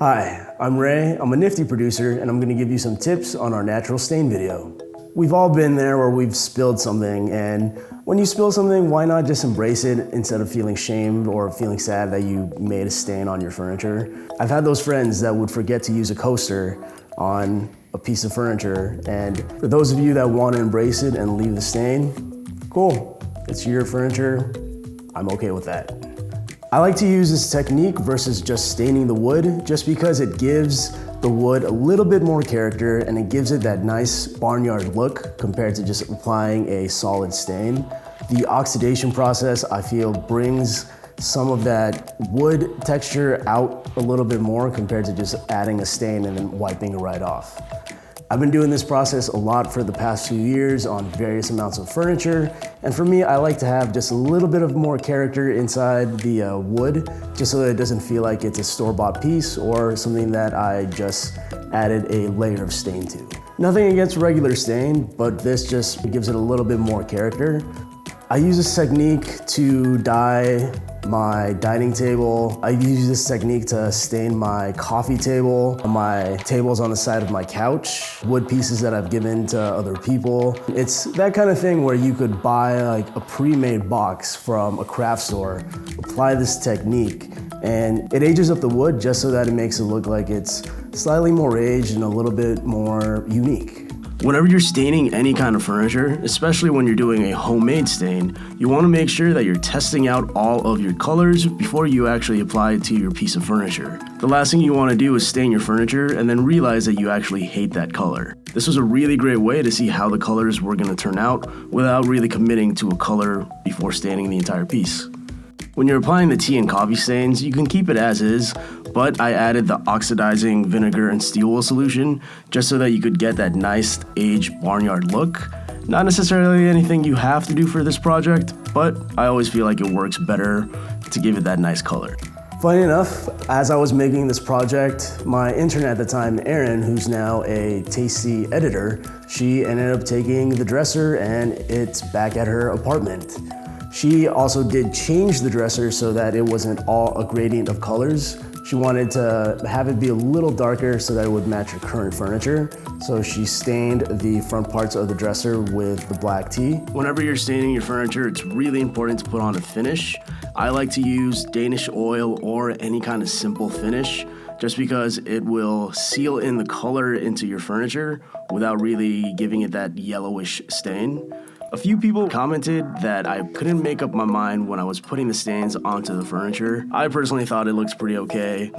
Hi, I'm Ray. I'm a Nifty producer, and I'm going to give you some tips on our natural stain video. We've all been there where we've spilled something, and when you spill something, why not just embrace it instead of feeling shamed or feeling sad that you made a stain on your furniture? I've had those friends that would forget to use a coaster on a piece of furniture, and for those of you that want to embrace it and leave the stain, cool. It's your furniture. I'm okay with that. I like to use this technique versus just staining the wood just because it gives the wood a little bit more character and it gives it that nice barnyard look compared to just applying a solid stain. The oxidation process, I feel, brings some of that wood texture out a little bit more compared to just adding a stain and then wiping it right off. I've been doing this process a lot for the past few years on various amounts of furniture, and for me, I like to have just a little bit of more character inside the wood, just so that it doesn't feel like it's a store-bought piece or something that I just added a layer of stain to. Nothing against regular stain, but this just gives it a little bit more character. I use this technique to dye my dining table. I use this technique to stain my coffee table, my tables on the side of my couch, wood pieces that I've given to other people. It's that kind of thing where you could buy like a pre-made box from a craft store, apply this technique, and it ages up the wood just so that it makes it look like it's slightly more aged and a little bit more unique. Whenever you're staining any kind of furniture, especially when you're doing a homemade stain, you want to make sure that you're testing out all of your colors before you actually apply it to your piece of furniture. The last thing you want to do is stain your furniture and then realize that you actually hate that color. This was a really great way to see how the colors were going to turn out without really committing to a color before staining the entire piece. When you're applying the tea and coffee stains, you can keep it as is, but I added the oxidizing vinegar and steel wool solution just so that you could get that nice aged barnyard look. Not necessarily anything you have to do for this project, but I always feel like it works better to give it that nice color. Funny enough, as I was making this project, my intern at the time, Erin, who's now a Tasty editor, she ended up taking the dresser and it's back at her apartment. She also did change the dresser so that it wasn't all a gradient of colors. She wanted to have it be a little darker so that it would match her current furniture. So she stained the front parts of the dresser with the black tea. Whenever you're staining your furniture, it's really important to put on a finish. I like to use Danish oil or any kind of simple finish just because it will seal in the color into your furniture without really giving it that yellowish stain. A few people commented that I couldn't make up my mind when I was putting the stains onto the furniture. I personally thought it looks pretty okay.